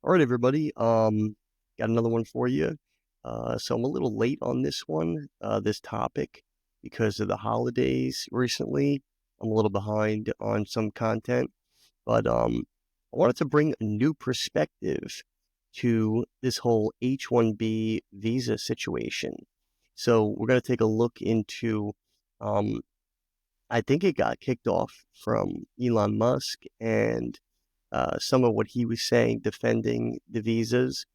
All right, everybody. Got another one for you. So I'm a little late on this one, this topic, because of the holidays recently. I'm a little behind on some content, but I wanted to bring a new perspective to this whole H1B visa situation. So we're going to take a look into, um, I think it got kicked off from Elon Musk and some of what he was saying defending the visas,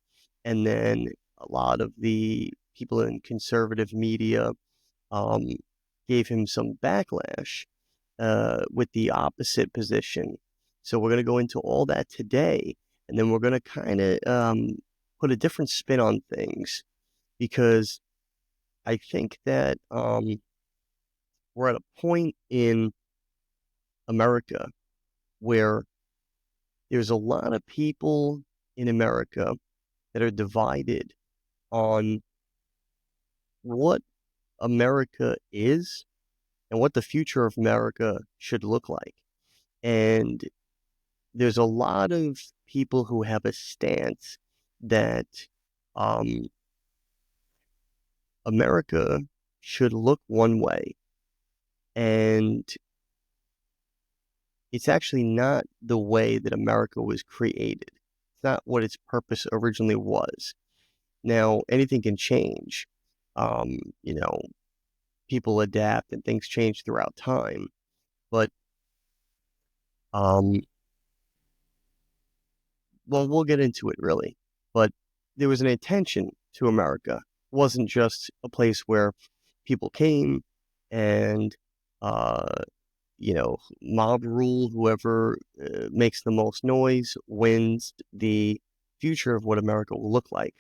and then a lot of the people in conservative media um, gave him some backlash with the opposite position. So we're going to go into all that today, and then we're going to kind of put a different spin on things because I think that we're at a point in America where there's a lot of people in America that are divided on what America is and what the future of America should look like. And there's a lot of people who have a stance that um, America should look one way. And it's actually not the way that America was created. It's not what its purpose originally was. Now, anything can change. Um, you know, People adapt and things change throughout time. But um, well, we'll get into it really. But there was an intention to America. It wasn't just a place where people came and uh, mob rule. Whoever makes the most noise wins the future of what America will look like.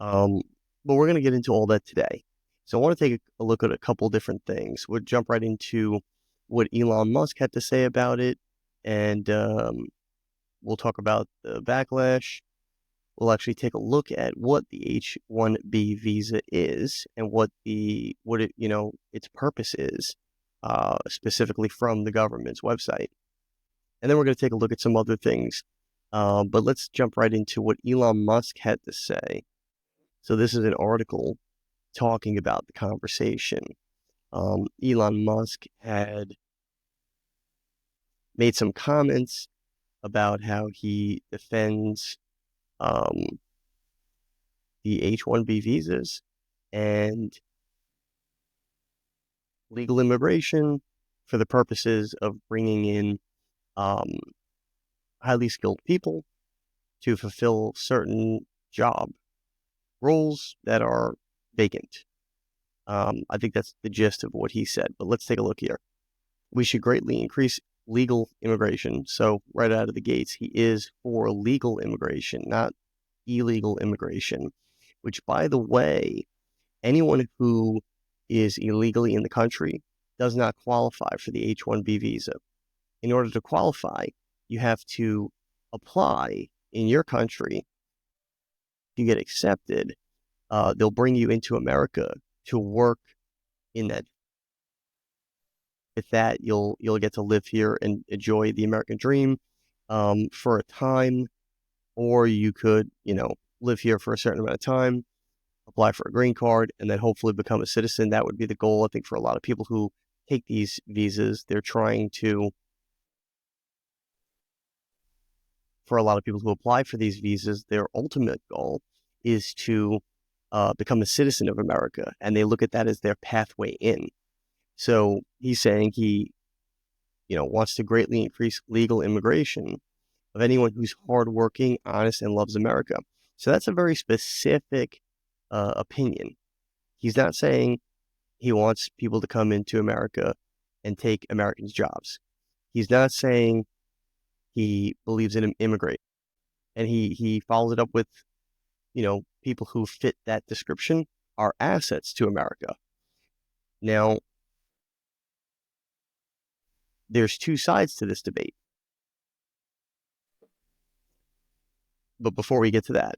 Um, but we're going to get into all that today. So I want to take a look at a couple different things. We'll jump right into what Elon Musk had to say about it, and we'll talk about the backlash. We'll actually take a look at what the H1B visa is and what its purpose is, specifically from the government's website. And then we're going to take a look at some other things. But let's jump right into what Elon Musk had to say. So this is an article talking about the conversation. Elon Musk had made some comments about how he defends um, the H1B visas and legal immigration for the purposes of bringing in um, highly skilled people to fulfill certain job roles that are vacant. I think that's the gist of what he said, but let's take a look here. We should greatly increase legal immigration. So right out of the gates, he is for legal immigration, not illegal immigration, which, by the way, anyone who is illegally in the country does not qualify for the H1B visa. In order to qualify, you have to apply in your country. If you get accepted, they'll bring you into America to work in that. With that, you'll get to live here and enjoy the American dream for a time, or you could, live here for a certain amount of time, apply for a green card, and then hopefully become a citizen. That would be the goal, I think, for a lot of people who take these visas. For a lot of people who apply for these visas, their ultimate goal is to become a citizen of America, and they look at that as their pathway in. So he's saying he, wants to greatly increase legal immigration of anyone who's hardworking, honest, and loves America. So that's a very specific opinion. He's not saying he wants people to come into America and take Americans' jobs. He's not saying he believes in immigrate. And he follows it up with, people who fit that description are assets to America. Now, there's two sides to this debate. But before we get to that,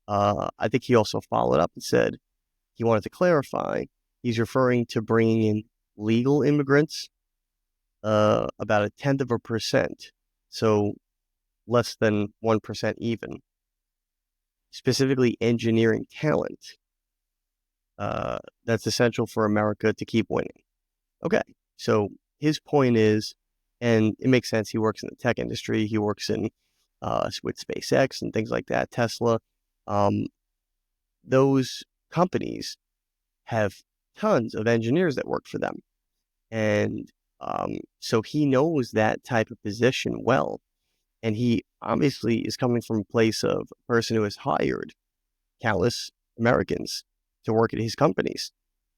I think he also followed up and said he wanted to clarify he's referring to bringing in legal immigrants, about 0.1%. So less than 1% even, specifically engineering talent that's essential for America to keep winning. Okay, so his point is, and it makes sense, he works in the tech industry, he works in with SpaceX and things like that, Tesla. Um, those companies have tons of engineers that work for them. And so he knows that type of position well. And he obviously is coming from a place of a person who has hired countless Americans to work at his companies.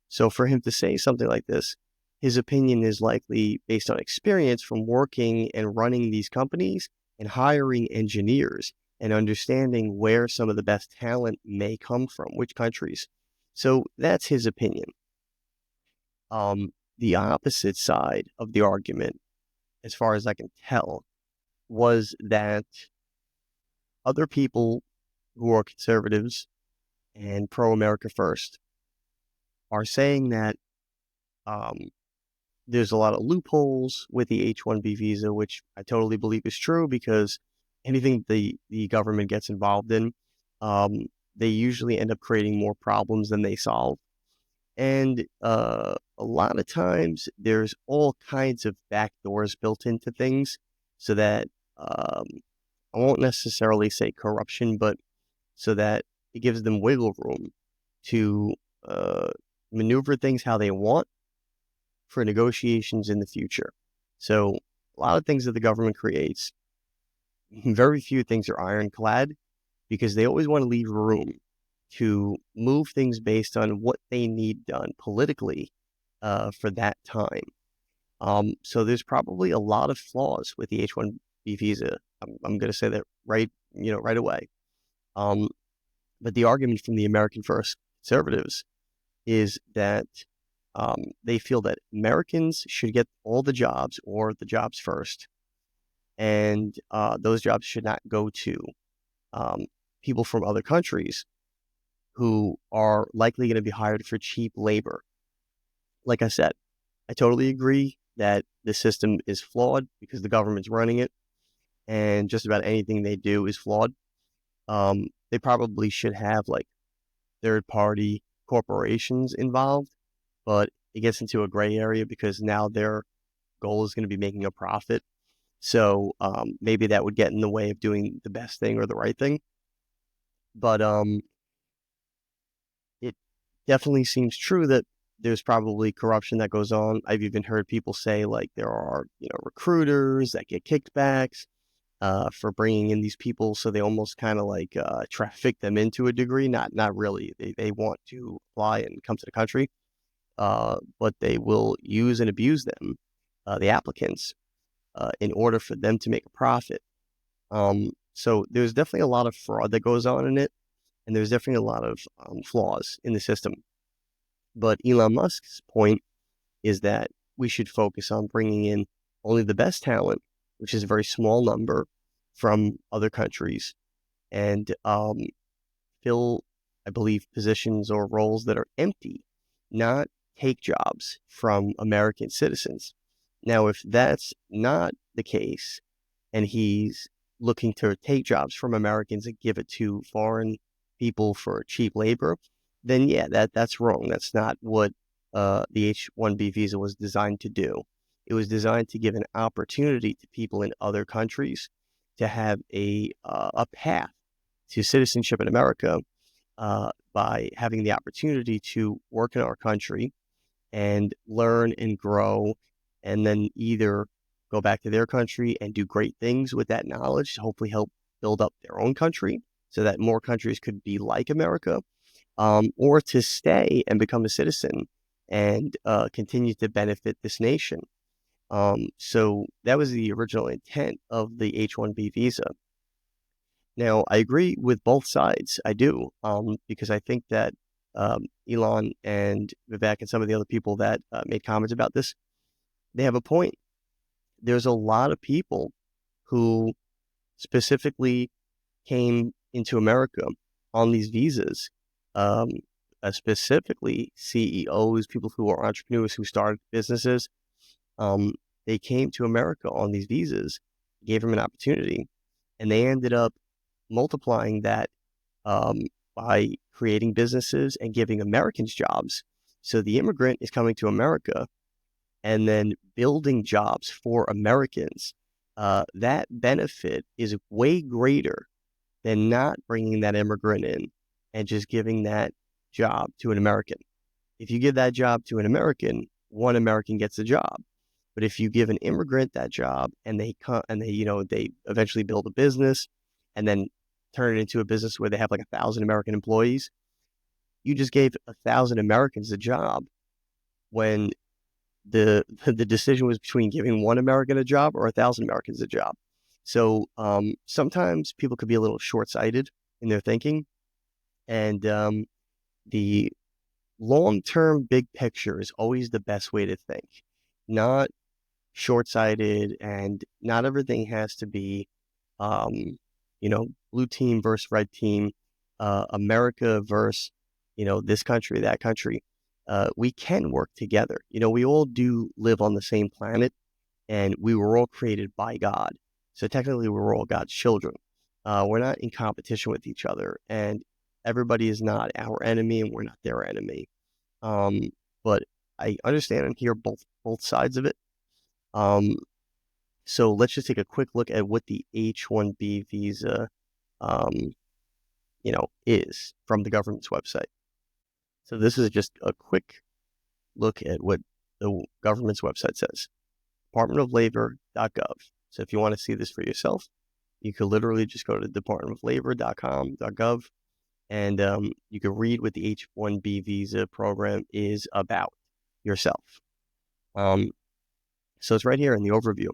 So for him to say something like this, his opinion is likely based on experience from working and running these companies and hiring engineers and understanding where some of the best talent may come from, which countries. So that's his opinion. The opposite side of the argument, as far as I can tell, was that other people who are conservatives and pro-America first are saying that um, there's a lot of loopholes with the H1B visa, which I totally believe is true because anything the government gets involved in, they usually end up creating more problems than they solve. And a lot of times there's all kinds of back doors built into things so that I won't necessarily say corruption, but so that it gives them wiggle room to uh, maneuver things how they want for negotiations in the future. So a lot of things that the government creates, very few things are ironclad because they always want to leave room to move things based on what they need done politically for that time. So there's probably a lot of flaws with the H1B visa. I'm going to say that right away. Um, but the argument from the American First conservatives is that they feel that Americans should get all the jobs or the jobs first, and those jobs should not go to um, people from other countries who are likely going to be hired for cheap labor. Like I said, I totally agree that the system is flawed because the government's running it, and just about anything they do is flawed. They probably should have like third party corporations involved, but it gets into a gray area because now their goal is going to be making a profit. So maybe that would get in the way of doing the best thing or the right thing. But it definitely seems true that there's probably corruption that goes on. I've even heard people say like there are recruiters that get kickbacks for bringing in these people, so they almost kind of like traffic them into a degree. Not really. They want to apply and come to the country, but they will use and abuse them, the applicants, in order for them to make a profit. So there's definitely a lot of fraud that goes on in it, and there's definitely a lot of flaws in the system. But Elon Musk's point is that we should focus on bringing in only the best talent, which is a very small number from other countries, and fill, I believe, positions or roles that are empty, not take jobs from American citizens. Now, if that's not the case, and he's looking to take jobs from Americans and give it to foreign people for cheap labor, then yeah, that's wrong. That's not what the H-1B visa was designed to do. It was designed to give an opportunity to people in other countries to have a path to citizenship in America by having the opportunity to work in our country and learn and grow, and then either go back to their country and do great things with that knowledge to hopefully help build up their own country so that more countries could be like America, or to stay and become a citizen and continue to benefit this nation. So that was the original intent of the H-1B visa. Now, I agree with both sides. I do, because I think that Elon and Vivek and some of the other people that made comments about this, they have a point. There's a lot of people who specifically came into America on these visas, um, specifically CEOs, people who are entrepreneurs who started businesses. Um, they came to America on these visas, gave them an opportunity. And they ended up multiplying that um, by creating businesses and giving Americans jobs. So the immigrant is coming to America and then building jobs for Americans. That benefit is way greater than not bringing that immigrant in and just giving that job to an American. If you give that job to an American, one American gets a job. But if you give an immigrant that job and they come and they eventually build a business and then turn it into a business where they have like 1,000 American employees, you just gave 1,000 Americans a job when the decision was between giving one American a job or 1,000 Americans a job. So sometimes people could be a little short-sighted in their thinking, and the long-term big picture is always the best way to think, not short-sighted, and not everything has to be, blue team versus red team, America versus, this country, that country. We can work together. We all do live on the same planet, and we were all created by God. So technically, we're all God's children. We're not in competition with each other, and everybody is not our enemy, and we're not their enemy. But I understand and hear both sides of it. So let's just take a quick look at what the H1B visa, um, is from the government's website. So this is just a quick look at what the government's website says. departmentoflabor.gov. So if you want to see this for yourself, you could literally just go to departmentoflabor.com.gov, and you can read what the H1B visa program is about yourself. So it's right here in the overview.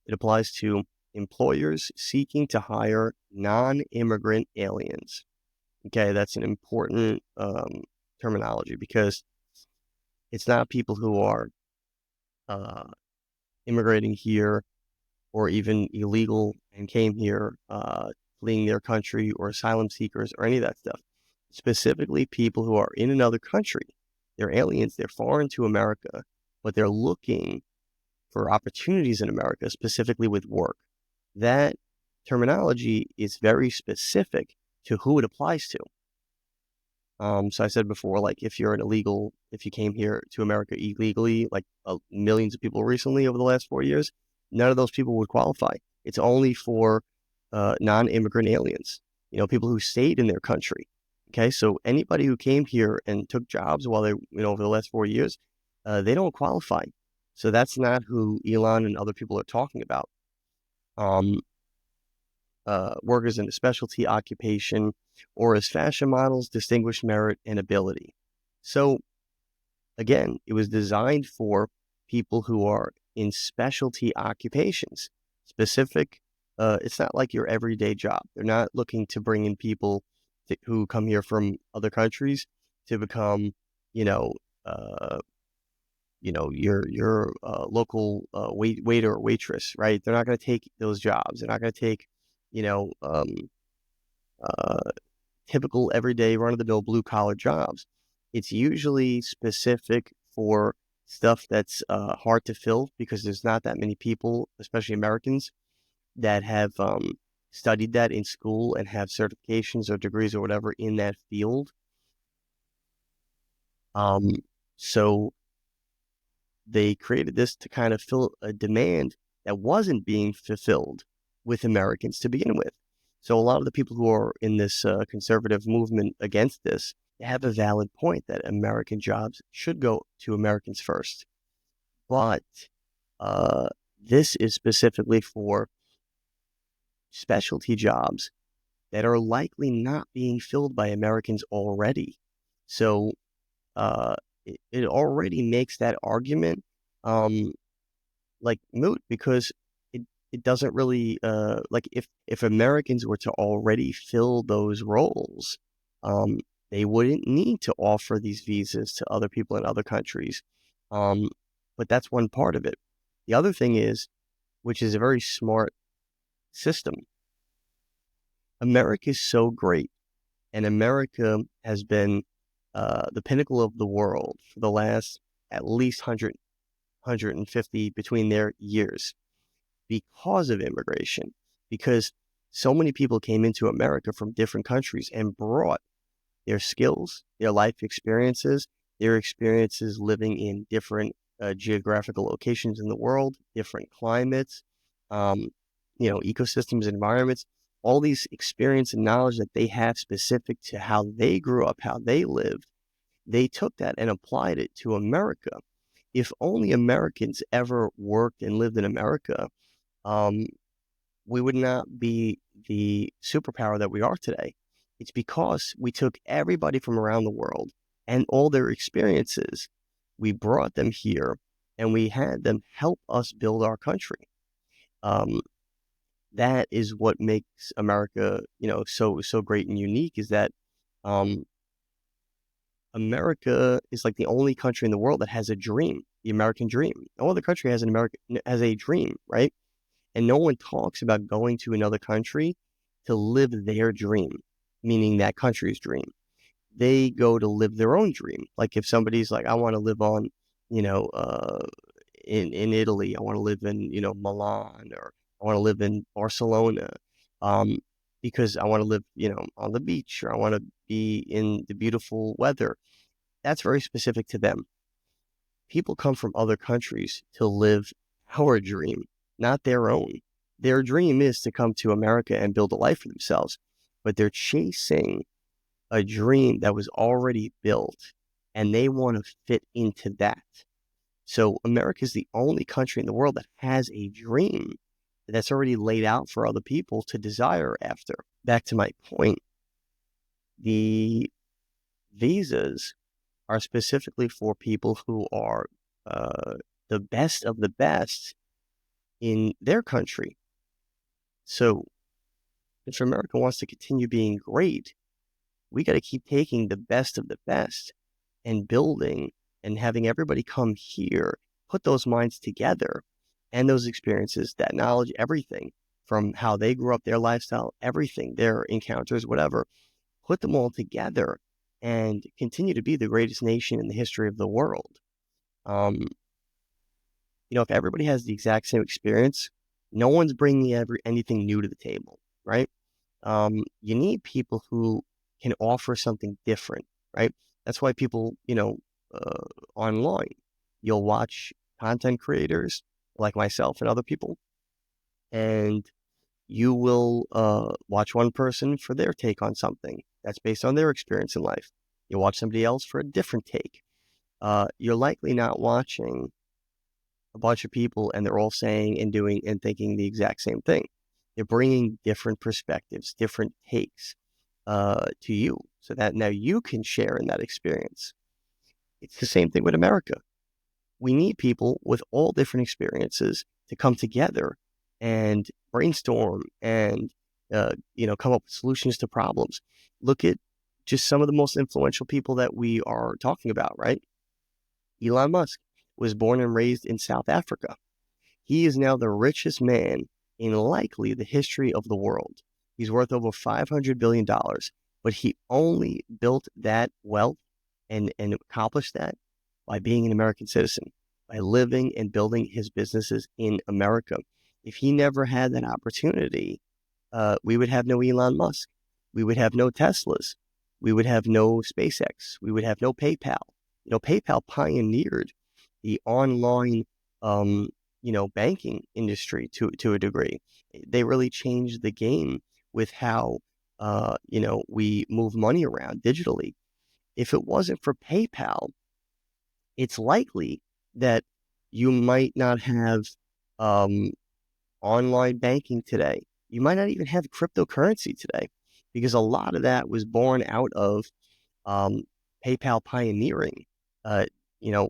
It applies to employers seeking to hire non-immigrant aliens. Okay, that's an important terminology, because it's not people who are immigrating here or even illegal and came here fleeing their country, or asylum seekers or any of that stuff. Specifically, people who are in another country. They're aliens, they're foreign to America, but they're looking for opportunities in America, specifically with work. That terminology is very specific to who it applies to. So I said before, like if you came here to America illegally, like millions of people recently over the last 4 years, none of those people would qualify. It's only for non-immigrant aliens, people who stayed in their country. Okay, so anybody who came here and took jobs while they, over the last 4 years, they don't qualify. So that's not who Elon and other people are talking about. Workers in a specialty occupation, or as fashion models, distinguished merit and ability. So again, it was designed for people who are in specialty occupations. Specific, it's not like your everyday job. They're not looking to bring in people who come here from other countries to become, your local waiter or waitress, right? They're not going to take those jobs. They're not going to take, typical everyday run-of-the-mill blue-collar jobs. It's usually specific for stuff that's hard to fill, because there's not that many people, especially Americans, that have studied that in school and have certifications or degrees or whatever in that field. So they created this to kind of fill a demand that wasn't being fulfilled with Americans to begin with. So a lot of the people who are in this conservative movement against this have a valid point that American jobs should go to Americans first. But this is specifically for specialty jobs that are likely not being filled by Americans already. So it already makes that argument like moot, because it doesn't really like if Americans were to already fill those roles, they wouldn't need to offer these visas to other people in other countries. But that's one part of it. The other thing is, which is a very smart system, America is so great, and America has been the pinnacle of the world for the last at least 150 between their years, because of immigration, because so many people came into America from different countries and brought their skills, their life experiences, their experiences living in different geographical locations in the world, different climates, um, ecosystems, environments, all these experience and knowledge that they have specific to how they grew up, how they lived. They took that and applied it to America. If only Americans ever worked and lived in America, um, we would not be the superpower that we are today. It's because we took everybody from around the world and all their experiences, we brought them here and we had them help us build our country. Um, that is what makes America, so great and unique is that um, America is like the only country in the world that has a dream, the American dream. No other country has a dream, right? And no one talks about going to another country to live their dream, meaning that country's dream. They go to live their own dream. Like if somebody's like, I want to live on, you know, uh, in Italy, I want to live in, Milan, or I want to live in Barcelona, um, because I want to live, on the beach, or I want to be in the beautiful weather. That's very specific to them. People come from other countries to live our dream, not their own. Their dream is to come to America and build a life for themselves, but they're chasing a dream that was already built and they want to fit into that. So America is the only country in the world that has a dream that's already laid out for other people to desire after. Back to my point, the visas are specifically for people who are the best of the best in their country. So if America wants to continue being great, we got to keep taking the best of the best and building and having everybody come here, put those minds together and those experiences, that knowledge, everything from how they grew up, their lifestyle, everything, their encounters, whatever, put them all together and continue to be the greatest nation in the history of the world. Um, if everybody has the exact same experience, no one's bringing anything new to the table, right? You need people who can offer something different, right? That's why people, online, you'll watch content creators like myself and other people, and you will watch one person for their take on something that's based on their experience in life. You'll watch somebody else for a different take. You're likely not watching a bunch of people and they're all saying and doing and thinking the exact same thing. They're bringing different perspectives, different takes to you so that now you can share in that experience. It's the same thing with America. We need people with all different experiences to come together and brainstorm and, come up with solutions to problems. Look at just some of the most influential people that we are talking about, right? Elon Musk was born and raised in South Africa. He is now the richest man in likely the history of the world. He's worth over $500 billion, but he only built that wealth and accomplished that by being an American citizen, by living and building his businesses in America. If he never had that opportunity, we would have no Elon Musk. We would have no Teslas. We would have no SpaceX. We would have no PayPal. PayPal pioneered the online, banking industry to a degree. They really changed the game with how, we move money around digitally. If it wasn't for PayPal, it's likely that you might not have um, online banking today. You might not even have cryptocurrency today because a lot of that was born out of um, PayPal pioneering, uh, you know,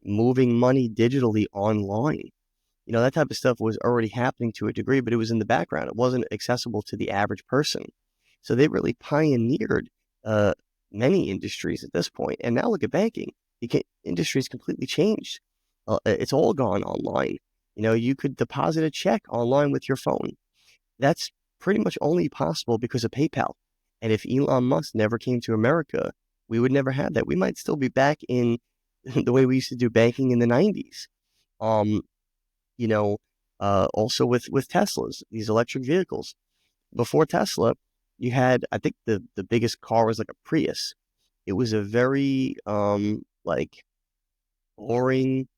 moving money digitally online. That type of stuff was already happening to a degree, but it was in the background. It wasn't accessible to the average person. So they really pioneered uh, many industries at this point. And now look at banking. The industry's completely changed. It's all gone online. You could deposit a check online with your phone. That's pretty much only possible because of PayPal. And if Elon Musk never came to America, we would never have that. We might still be back in the way we used to do banking in the 90s. Um, you know, Also with Teslas, these electric vehicles. Before Tesla, you had, I think the biggest car was like a Prius. It was a very like boring,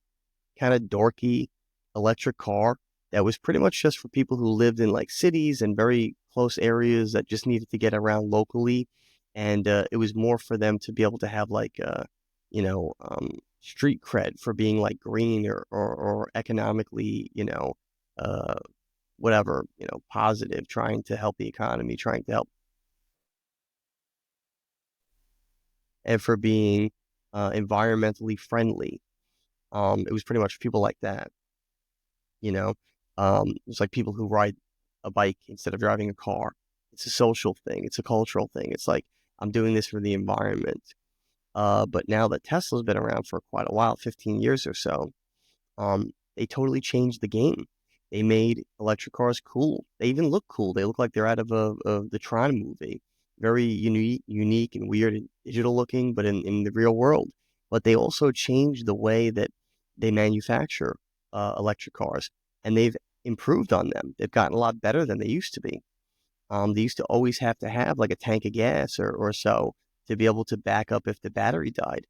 kind of dorky electric car that was pretty much just for people who lived in like cities and very close areas that just needed to get around locally. And it was more for them to be able to have like, street cred for being like green or economically, uh, whatever, positive, trying to help the economy, trying to help, and for being environmentally friendly. It was pretty much people like that. you know. It's like people who ride a bike instead of driving a car. It's a social thing. It's a cultural thing. It's like I'm doing this for the environment. But now that Tesla's been around for quite a while, 15 years or so, they totally changed the game. They made electric cars cool. They even look cool. They look like they're out of the Tron movie. Very unique and weird and digital looking, but in the real world. But they also changed the way that they manufacture electric cars, and they've improved on them. They've gotten a lot better than they used to be. They used to always have to have like a tank of gas or so to be able to back up if the battery died.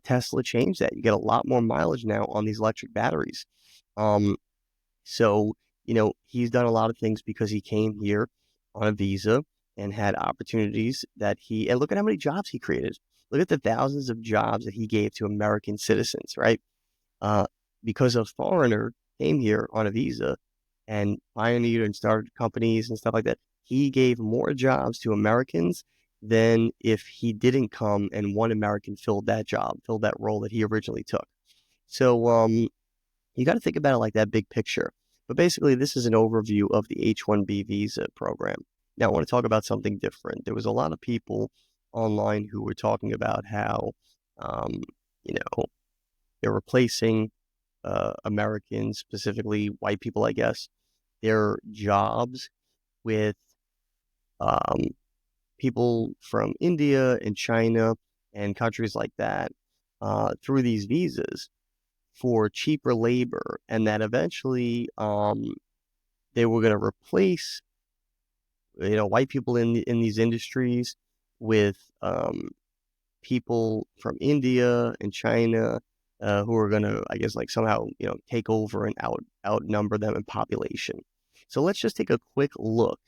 Tesla changed that. You get a lot more mileage now on these electric batteries. Um, so, he's done a lot of things because he came here on a visa and had opportunities and look at how many jobs he created. Look at the thousands of jobs that he gave to American citizens, right? uh, because a foreigner came here on a visa and pioneered and started companies and stuff like that. He gave more jobs to Americans than if he didn't come and one American filled that job, filled that role that he originally took. So you got to think about it like that big picture. But basically, this is an overview of the H1B visa program. Now, I want to talk about something different. There was a lot of people online who were talking about how, um, you know, they're replacing Americans, specifically white people, I guess, their jobs with um, people from India and China and countries like that through these visas for cheaper labor, and that eventually they were going to replace, white people in these industries with people from India and China who are going to, I guess, like somehow, take over and outnumber them in population. So let's just take a quick look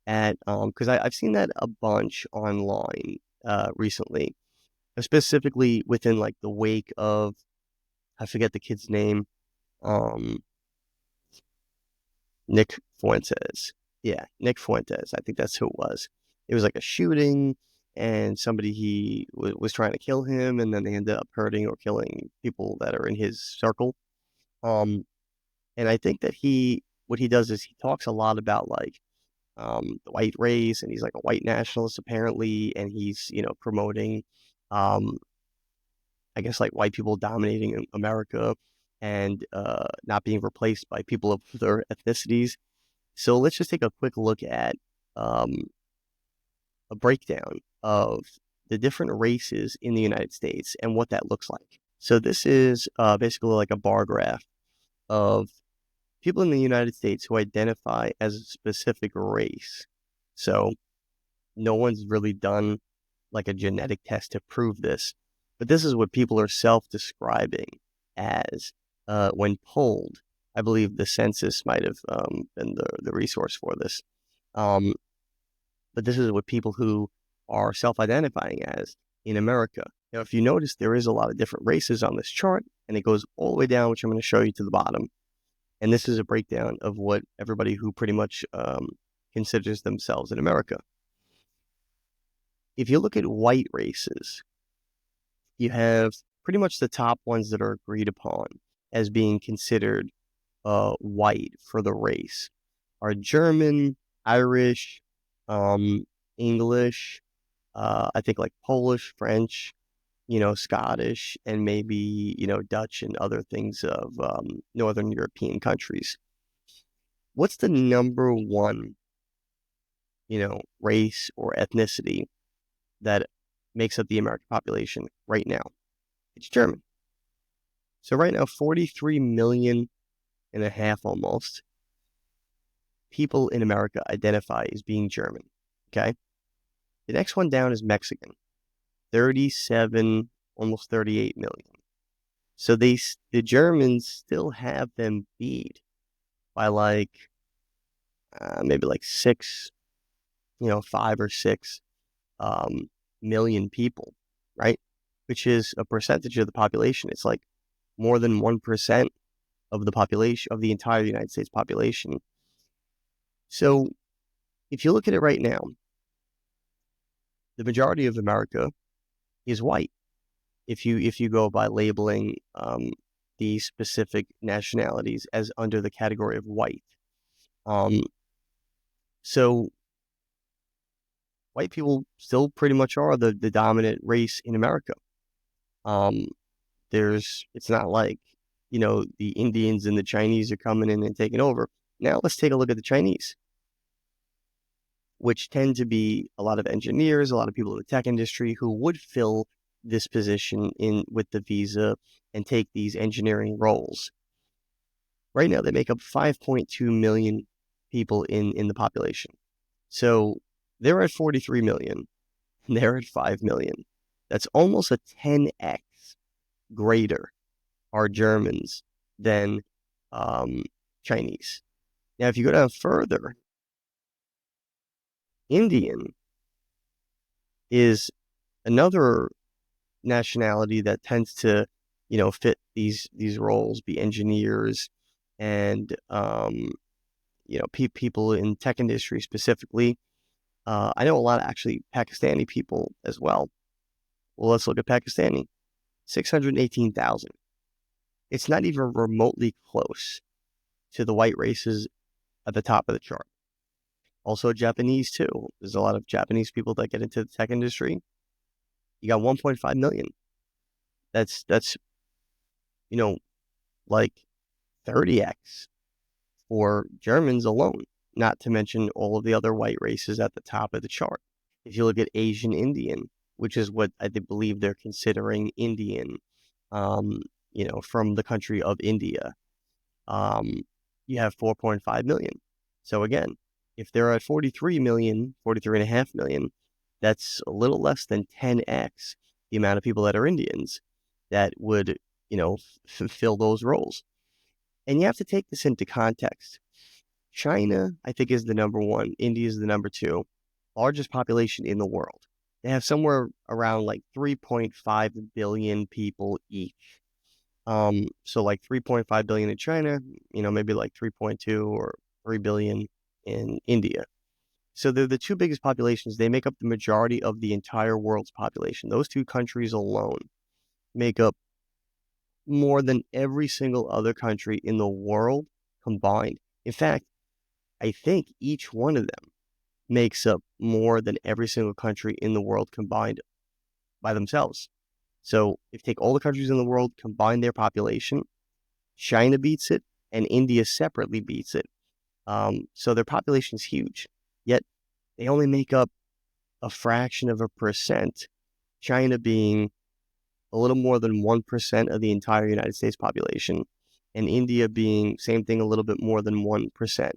at, because I've seen that a bunch online recently, specifically within like the wake of, I forget the kid's name, um, Nick Fuentes. Yeah, Nick Fuentes. I think that's who it was. It was like a shooting, and somebody he was trying to kill him, and then they ended up hurting or killing people that are in his circle. Um, and I think that what he does is he talks a lot about like the white race, and he's like a white nationalist apparently, and he's promoting, um, I guess like white people dominating America and not being replaced by people of other ethnicities. So let's just take a quick look at um, a breakdown of the different races in the United States and what that looks like. So this is basically like a bar graph of people in the United States who identify as a specific race. So no one's really done like a genetic test to prove this, but this is what people are self-describing as when polled. I believe the census might have been the resource for this. Um, but this is what people who are self-identifying as in America. Now, if you notice, there is a lot of different races on this chart, and it goes all the way down, which I'm going to show you to the bottom. And this is a breakdown of what everybody who pretty much considers themselves in America. If you look at white races, you have pretty much the top ones that are agreed upon as being considered white for the race are German, Irish, um, English, I think like Polish, French, Scottish, and maybe, Dutch and other things of Northern European countries. What's the number one, race or ethnicity that makes up the American population right now? It's German. So right now, 43 million and a half almost people in America identify as being German. Okay. The next one down is Mexican, 37, almost 38 million. So the Germans still have them beat by like maybe like six, 5 or 6 um, million people, right? Which is a percentage of the population. It's like more than 1% of the population of the entire United States population. So if you look at it right now, the majority of America is white. If you go by labeling these specific nationalities as under the category of white, um, so white people still pretty much are the dominant race in America. Um, it's not like the Indians and the Chinese are coming in and taking over. Now let's take a look at the Chinese, which tend to be a lot of engineers, a lot of people in the tech industry who would fill this position in with the visa and take these engineering roles. Right now, they make up 5.2 million people in the population. So they're at 43 million. They're at 5 million. That's almost a 10x greater are Germans than Chinese. Now, if you go down further, Indian is another nationality that tends to, fit these roles, be engineers and people in tech industry specifically. I know a lot of actually Pakistani people as well. Well, let's look at Pakistani, 618,000. It's not even remotely close to the white races at the top of the chart. Also, Japanese too. There's a lot of Japanese people that get into the tech industry. You got 1.5 million. That's like 30x for Germans alone, not to mention all of the other white races at the top of the chart. If you look at Asian Indian, which is what I believe they're considering Indian, from the country of India, you have 4.5 million. So again, if they're at 43 million, 43.5 million, that's a little less than 10x the amount of people that are Indians that would, fulfill those roles. And you have to take this into context. China, I think, is the number one. India is the number two. Largest population in the world. They have somewhere around like 3.5 billion people each. So like 3.5 billion in China, maybe like 3.2 or 3 billion in India. So they're the two biggest populations. They make up the majority of the entire world's population. Those two countries alone make up more than every single other country in the world combined. In fact, I think each one of them makes up more than every single country in the world combined by themselves. So if you take all the countries in the world, combine their population, China beats it, and India separately beats it. So their population is huge, yet they only make up a fraction of a percent, China being a little more than 1% of the entire United States population, and India being same thing, a little bit more than 1%.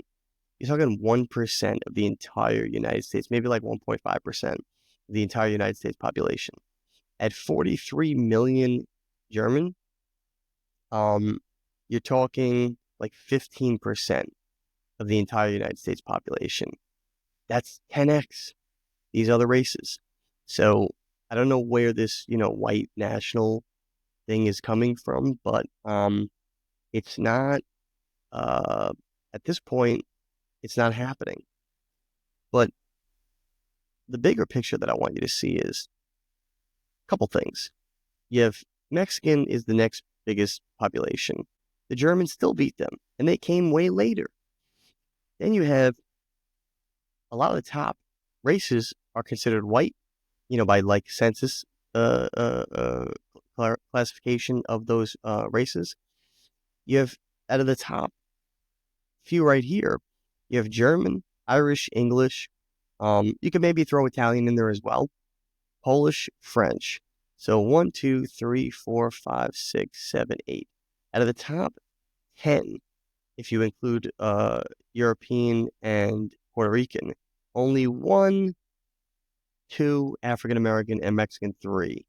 You're talking 1% of the entire United States, maybe like 1.5% of the entire United States population. At 43 million German, you're talking like 15% of the entire United States population. That's 10x these other races. So I don't know where this, white national thing is coming from, but it's not, at this point, it's not happening. But the bigger picture that I want you to see is a couple things. You have Mexican is the next biggest population. The Germans still beat them, and they came way later. Then you have a lot of the top races are considered white, by like census classification of those races. You have out of the top few right here, you have German, Irish, English. You can maybe throw Italian in there as well. Polish, French. So 1, 2, 3, 4, 5, 6, 7, 8. Out of the top 10 if you include European and Puerto Rican. Only one, two African American, and Mexican, three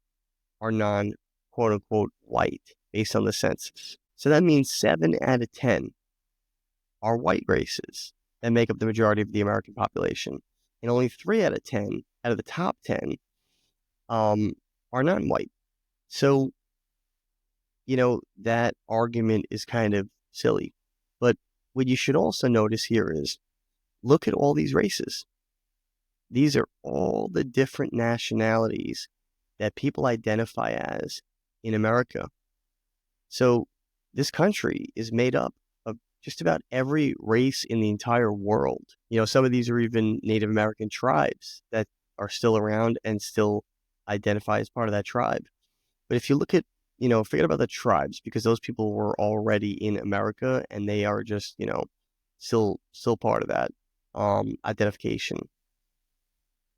are non quote unquote white based on the census. So that means 7 out of 10 are white races that make up the majority of the American population. And only 3 out of 10 out of the top 10 are non-white. So, that argument is kind of silly. But what you should also notice here is look at all these races. These are all the different nationalities that people identify as in America. So this country is made up of just about every race in the entire world. Some of these are even Native American tribes that are still around and still identify as part of that tribe. But if you look at, forget about the tribes because those people were already in America and they are just, still part of that identification.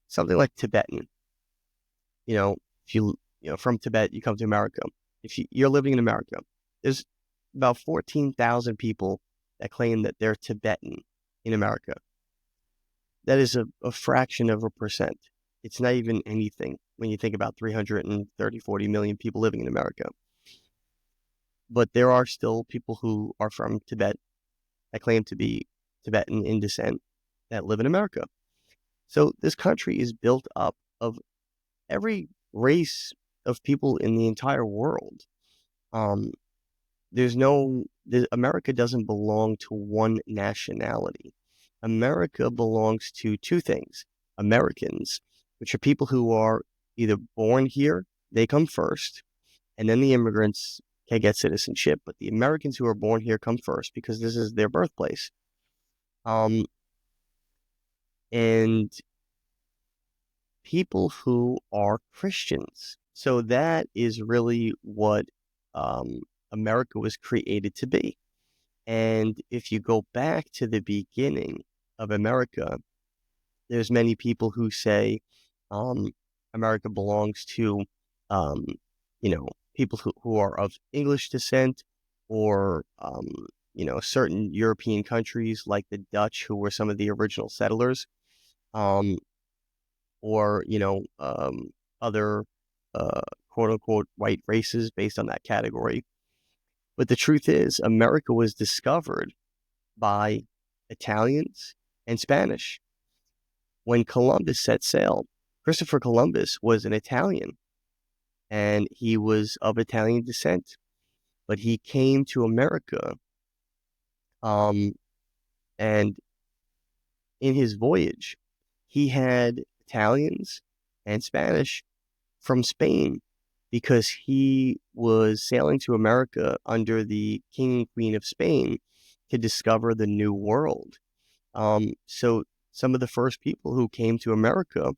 Something like Tibetan, if from Tibet, you come to America. If you're living in America, there's about 14,000 people that claim that they're Tibetan in America. That is a fraction of a percent. It's not even anything when you think about 330, 40 million people living in America. But there are still people who are from Tibet that claim to be Tibetan in descent that live in America. So this country is built up of every race of people in the entire world. America doesn't belong to one nationality. America belongs to two things. Americans, which are people who are either born here, they come first, and then the immigrants can get citizenship. But the Americans who are born here come first because this is their birthplace. And people who are Christians. So that is really what America was created to be. And if you go back to the beginning of America, there's many people who say America belongs to, people who are of English descent or, certain European countries like the Dutch, who were some of the original settlers, or, other quote unquote white races based on that category. But the truth is, America was discovered by Italians and Spanish. When Columbus set sail, Christopher Columbus was an Italian and he was of Italian descent, but he came to America and in his voyage, he had Italians and Spanish from Spain because he was sailing to America under the King and Queen of Spain to discover the New World. So some of the first people who came to America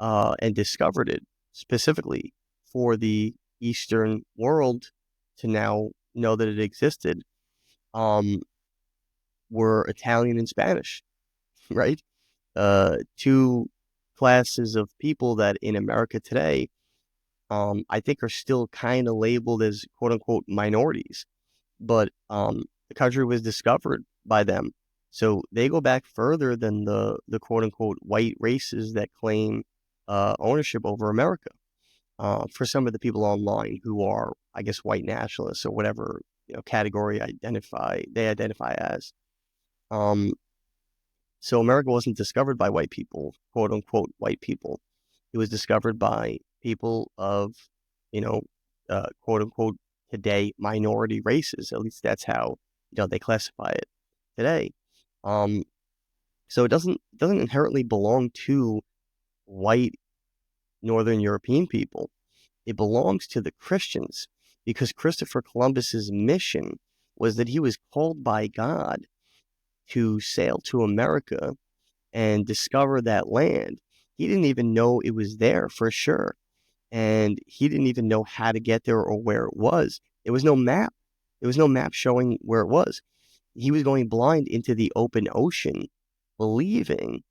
and discovered it specifically for the Eastern world to now know that it existed were Italian and Spanish, right? Two classes of people that in America today, I think are still kind of labeled as quote unquote minorities, but the country was discovered by them. So they go back further than the quote unquote white races that claim ownership over America. For some of the people online who are, I guess, white nationalists or whatever category they identify as. So America wasn't discovered by white people, quote unquote white people. It was discovered by people of, quote unquote today minority races. At least that's how they classify it today. So it doesn't inherently belong to white Northern European people. It belongs to the Christians because Christopher Columbus's mission was that he was called by God to sail to America and discover that land. He didn't even know it was there for sure. And he didn't even know how to get there or where it was. There was no map. There was no map showing where it was. He was going blind into the open ocean, believing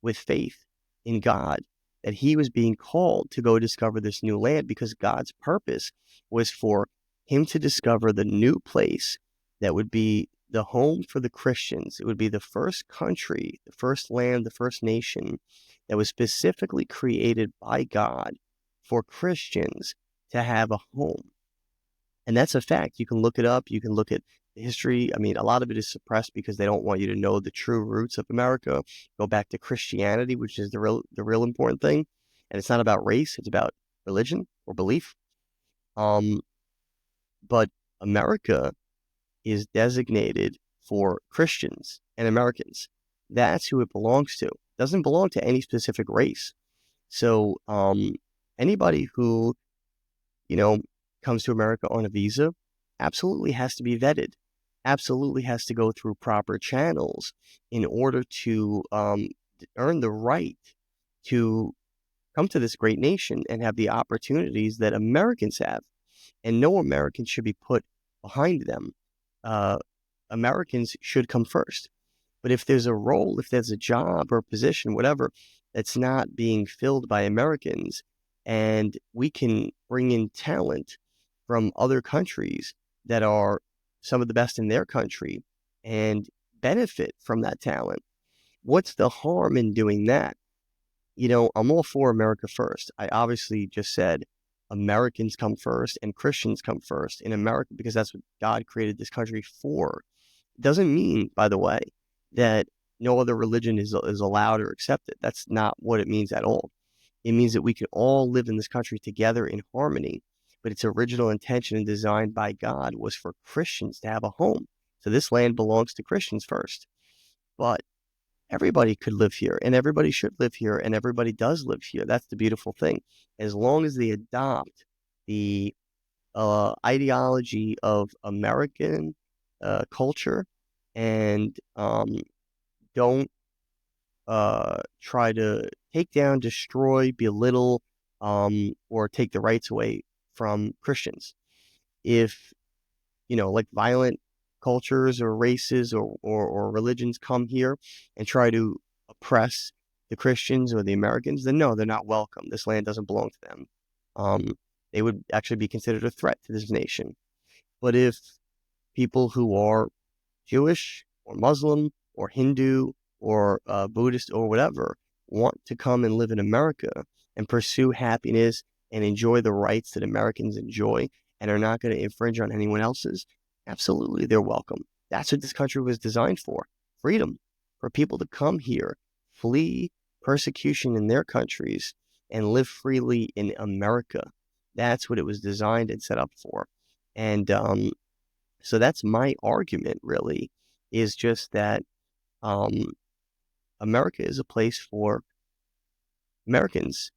with faith in God that he was being called to go discover this new land because God's purpose was for him to discover the new place that would be the home for the Christians. It would be the first country, the first land, the first nation that was specifically created by God for Christians to have a home. And that's a fact. You can look it up. You can look at the history. I mean, a lot of it is suppressed because they don't want you to know the true roots of America. Go back to Christianity, which is the real important thing. And it's not about race, it's about religion or belief. Um, but America is designated for Christians and Americans. That's who it belongs to. It doesn't belong to any specific race. So anybody who, you know, comes to America on a visa absolutely has to be vetted, absolutely has to go through proper channels in order to earn the right to come to this great nation and have the opportunities that Americans have. And no American should be put behind them. Uh, Americans should come first. But if there's a role, if there's a job or a position, whatever, that's not being filled by Americans, and we can bring in talent from other countries that are some of the best in their country and benefit from that talent, what's the harm in doing that? I'm all for America first. I obviously just said Americans come first and Christians come first in America because that's what God created this country for. Doesn't mean, by the way, that no other religion is allowed or accepted. That's not what it means at all. It means that we can all live in this country together in harmony, but its original intention and design by God was for Christians to have a home. So this land belongs to Christians first. But everybody could live here and everybody should live here and everybody does live here. That's the beautiful thing. As long as they adopt the ideology of American culture and don't try to take down, destroy, belittle, or take the rights away from Christians. If, like violent cultures or races or religions come here and try to oppress the Christians or the Americans, then no, they're not welcome. This land doesn't belong to them. They would actually be considered a threat to this nation. But if people who are Jewish or Muslim or Hindu or Buddhist or whatever want to come and live in America and pursue happiness and enjoy the rights that Americans enjoy and are not going to infringe on anyone else's, absolutely they're welcome. That's what this country was designed for. Freedom, for people to come here, flee persecution in their countries, and live freely in America. That's what it was designed and set up for. And so that's my argument, really, is just that America is a place for Americans,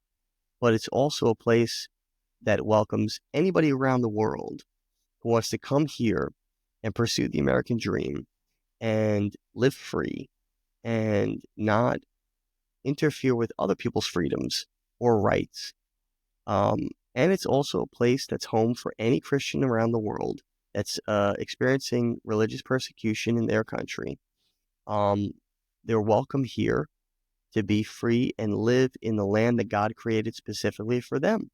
but it's also a place that welcomes anybody around the world who wants to come here and pursue the American dream and live free and not interfere with other people's freedoms or rights. And it's also a place that's home for any Christian around the world that's experiencing religious persecution in their country. They're welcome here to be free and live in the land that God created specifically for them.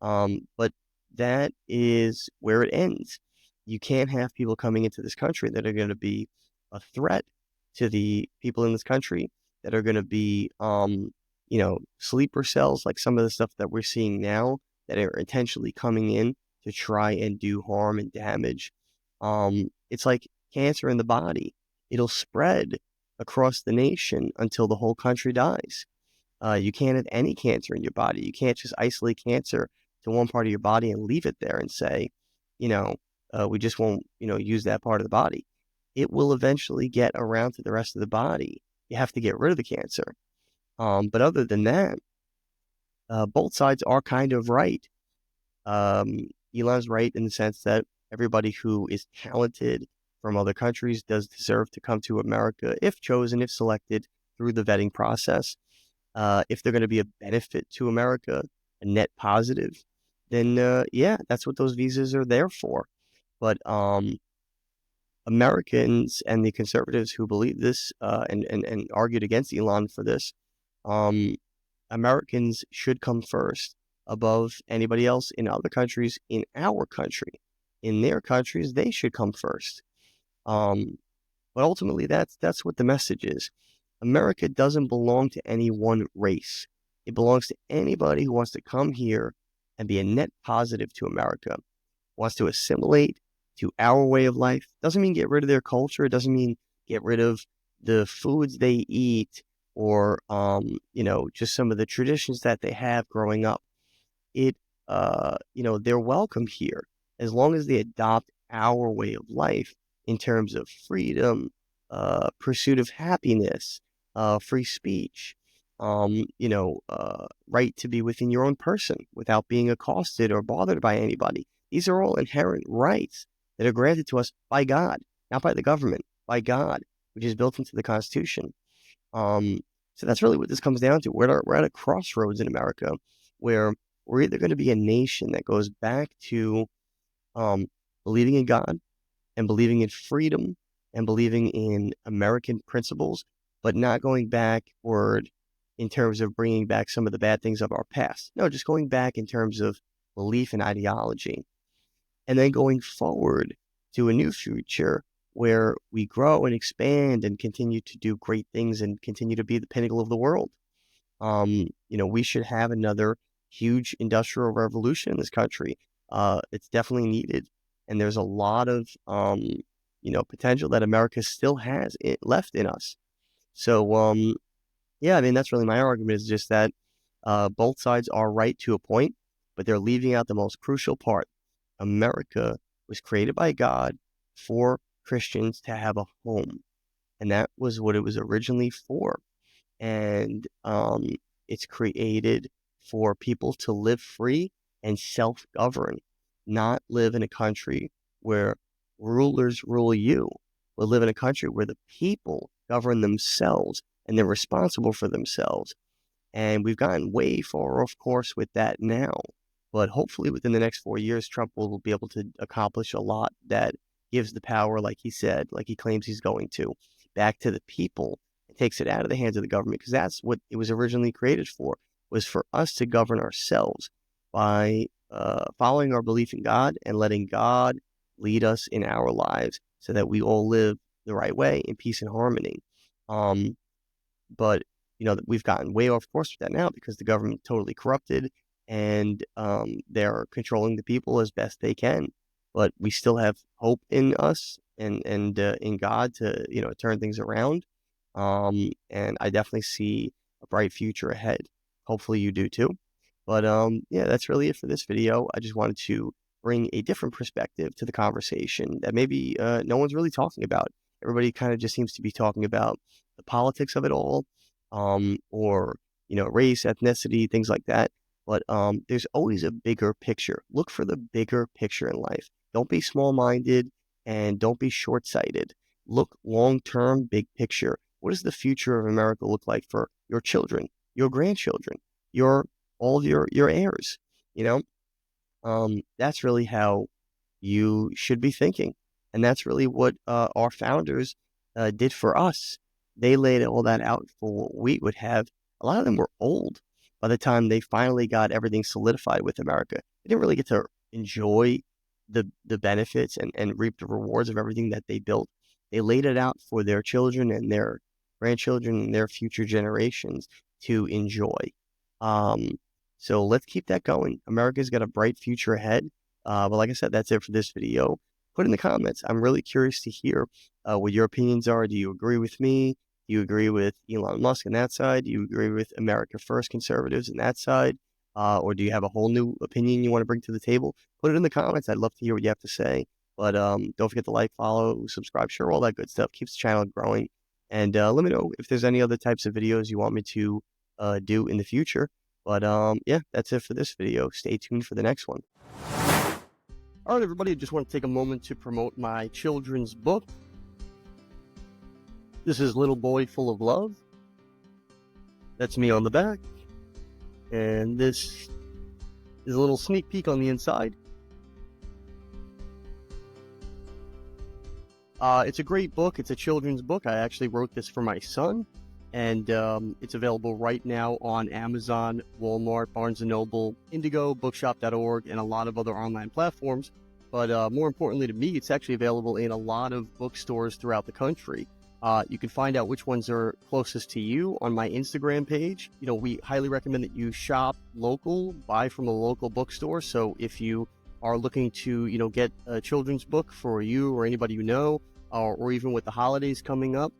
But that is where it ends. You can't have people coming into this country that are going to be a threat to the people in this country, that are going to be, sleeper cells, like some of the stuff that we're seeing now, that are intentionally coming in to try and do harm and damage. It's like cancer in the body. It'll spread across the nation until the whole country dies. You can't have any cancer in your body. You can't just isolate cancer to one part of your body and leave it there and say, we just won't, use that part of the body. It will eventually get around to the rest of the body. You have to get rid of the cancer. But other than that, both sides are kind of right. Elon's right in the sense that everybody who is talented from other countries does deserve to come to America if chosen, if selected through the vetting process. If they're going to be a benefit to America, a net positive, then yeah, that's what those visas are there for. But Americans and the conservatives who believe this and argued against Elon for this, Americans should come first above anybody else in other countries in our country. In their countries, they should come first. But ultimately, that's what the message is. America doesn't belong to any one race. It belongs to anybody who wants to come here and be a net positive to America, wants to assimilate to our way of life. Doesn't mean get rid of their culture. It doesn't mean get rid of the foods they eat or, just some of the traditions that they have growing up. They're welcome here as long as they adopt our way of life in terms of freedom, pursuit of happiness, free speech, right to be within your own person without being accosted or bothered by anybody. These are all inherent rights that are granted to us by God, not by the government, by God, which is built into the Constitution. Um, so that's really what this comes down to. We're at a crossroads in America where we're either going to be a nation that goes back to um, believing in God and believing in freedom and believing in American principles, but not going backward in terms of bringing back some of the bad things of our past. No, just going back in terms of belief and ideology. And then going forward to a new future where we grow and expand and continue to do great things and continue to be the pinnacle of the world. We should have another huge industrial revolution in this country. It's definitely needed. And there's a lot of, potential that America still has left in us. So, yeah, I mean, that's really my argument is just that both sides are right to a point, but they're leaving out the most crucial part. America was created by God for Christians to have a home. And that was what it was originally for. And it's created for people to live free and self-govern, not live in a country where rulers rule you, but live in a country where the people govern themselves and they're responsible for themselves. And we've gotten way far off course with that now. But hopefully within the next 4 years, Trump will be able to accomplish a lot that gives the power, like he said, like he claims he's going to, back to the people. It takes it out of the hands of the government because that's what it was originally created for, was for us to govern ourselves by following our belief in God and letting God lead us in our lives so that we all live the right way in peace and harmony. But we've gotten way off course with that now because the government totally corrupted and they're controlling the people as best they can. But we still have hope in us and in God to turn things around. And I definitely see a bright future ahead. Hopefully you do too. But yeah, that's really it for this video. I just wanted to bring a different perspective to the conversation that maybe no one's really talking about. Everybody kind of just seems to be talking about the politics of it all, or race, ethnicity, things like that. But there's always a bigger picture. Look for the bigger picture in life. Don't be small-minded and don't be short-sighted. Look long-term, big picture. What does the future of America look like for your children, your grandchildren, all of your heirs? That's really how you should be thinking. And that's really what our founders did for us. They laid all that out for what we would have. A lot of them were old by the time they finally got everything solidified with America. They didn't really get to enjoy the benefits and reap the rewards of everything that they built. They laid it out for their children and their grandchildren and their future generations to enjoy. So let's keep that going. America's got a bright future ahead. But like I said, that's it for this video. Put in the comments. I'm really curious to hear what your opinions are. Do you agree with me? Do you agree with Elon Musk on that side? Do you agree with America First conservatives on that side? Or do you have a whole new opinion you want to bring to the table? Put it in the comments. I'd love to hear what you have to say. But don't forget to like, follow, subscribe, share, all that good stuff. Keeps the channel growing. And let me know if there's any other types of videos you want me to do in the future. But yeah, that's it for this video. Stay tuned for the next one. All right, everybody, I just want to take a moment to promote my children's book. This is Little Boy Full of Love. That's me on the back. And this is a little sneak peek on the inside. It's a great book. It's a children's book. I actually wrote this for my son. And it's available right now on Amazon, Walmart, Barnes & Noble, Indigo, Bookshop.org, and a lot of other online platforms. But more importantly to me, it's actually available in a lot of bookstores throughout the country. You can find out which ones are closest to you on my Instagram page. We highly recommend that you shop local, buy from a local bookstore. So if you are looking to, get a children's book for you or anybody you know, or even with the holidays coming up,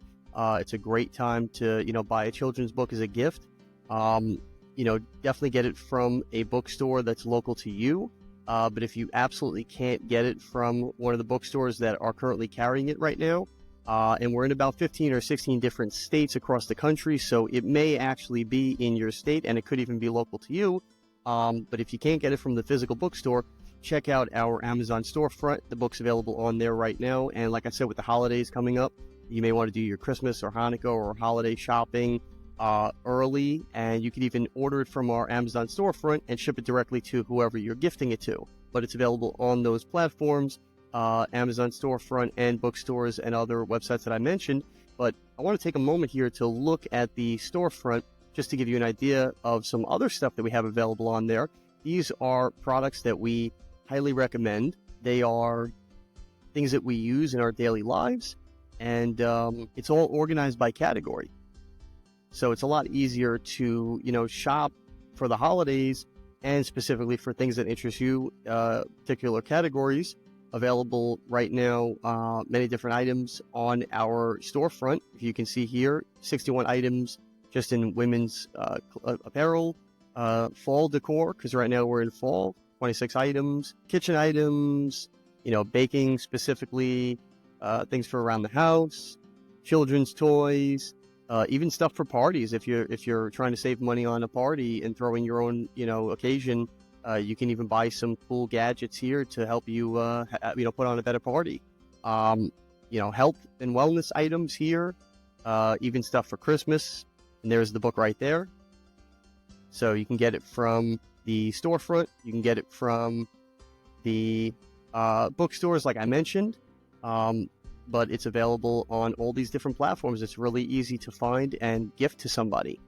it's a great time to, buy a children's book as a gift. Definitely get it from a bookstore that's local to you. But if you absolutely can't get it from one of the bookstores that are currently carrying it right now, and we're in about 15 or 16 different states across the country, so it may actually be in your state, and it could even be local to you. But if you can't get it from the physical bookstore, check out our Amazon storefront. The book's available on there right now. And like I said, with the holidays coming up, you may want to do your Christmas or Hanukkah or holiday shopping early, and you can even order it from our Amazon storefront and ship it directly to whoever you're gifting it to. But it's available on those platforms, Amazon storefront and bookstores and other websites that I mentioned. But I want to take a moment here to look at the storefront just to give you an idea of some other stuff that we have available on there. These are products that we highly recommend. They are things that we use in our daily lives, and it's all organized by category. So it's a lot easier to, shop for the holidays and specifically for things that interest you, particular categories. Available right now, many different items on our storefront. If you can see here, 61 items just in women's apparel, fall decor, because right now we're in fall, 26 items, kitchen items, baking specifically, things for around the house, children's toys, even stuff for parties. If you're trying to save money on a party and throwing your own, occasion, you can even buy some cool gadgets here to help you, put on a better party. Health and wellness items here, even stuff for Christmas. And there's the book right there. So you can get it from the storefront. You can get it from the bookstores, like I mentioned. But it's available on all these different platforms. It's really easy to find and gift to somebody.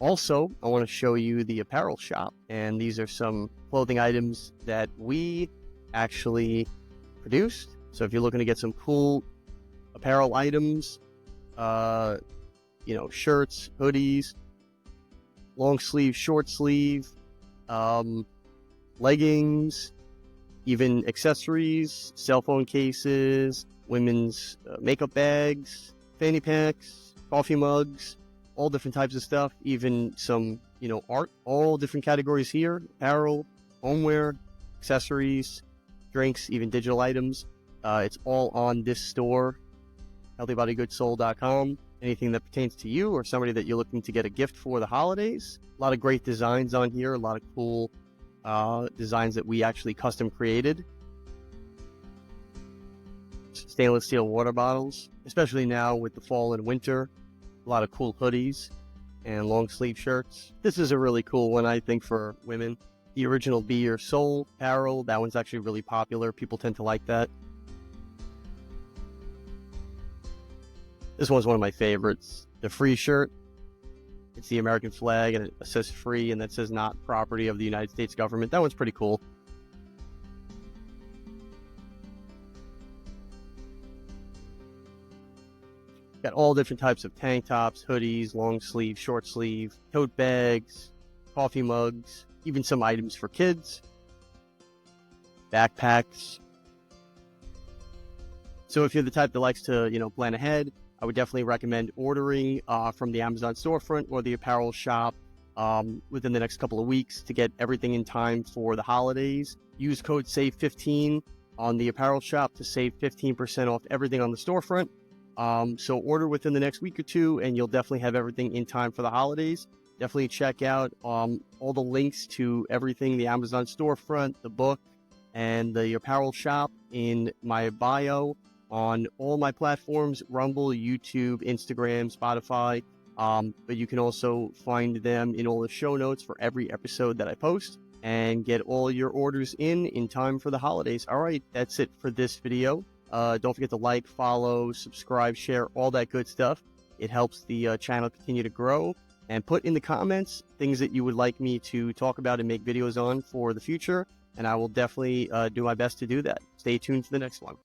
Also, I want to show you the apparel shop, and these are some clothing items that we actually produced. So if you're looking to get some cool apparel items, shirts, hoodies, long sleeve, short sleeve, leggings, even accessories, cell phone cases, women's makeup bags, fanny packs, coffee mugs, all different types of stuff, even some, art, all different categories here, apparel, homeware, accessories, drinks, even digital items. It's all on this store, healthybodygoodssoul.com. Anything that pertains to you or somebody that you're looking to get a gift for the holidays. A lot of great designs on here, a lot of cool designs that we actually custom created. Stainless steel water bottles, especially now with the fall and winter. A lot of cool hoodies and long sleeve shirts. This is a really cool one, I think, for women. The original Be Your Soul apparel, that one's actually really popular. People tend to like that. This one's one of my favorites. The free shirt. It's the American flag, and it says free, and that says not property of the United States government. That one's pretty cool. Got all different types of tank tops, hoodies, long sleeve, short sleeve, tote bags, coffee mugs, even some items for kids, backpacks. So if you're the type that likes to, plan ahead, I would definitely recommend ordering from the Amazon storefront or the apparel shop within the next couple of weeks to get everything in time for the holidays. Use code SAVE15 on the apparel shop to save 15% off everything on the storefront. So order within the next week or two, and you'll definitely have everything in time for the holidays. Definitely check out all the links to everything, the Amazon storefront, the book, and the apparel shop in my bio on all my platforms, Rumble, YouTube, Instagram, Spotify. But you can also find them in all the show notes for every episode that I post and get all your orders in time for the holidays. All right, that's it for this video. Don't forget to like, follow, subscribe, share, all that good stuff. It helps the channel continue to grow. And put in the comments things that you would like me to talk about and make videos on for the future. and I will definitely do my best to do that. Stay tuned for the next one.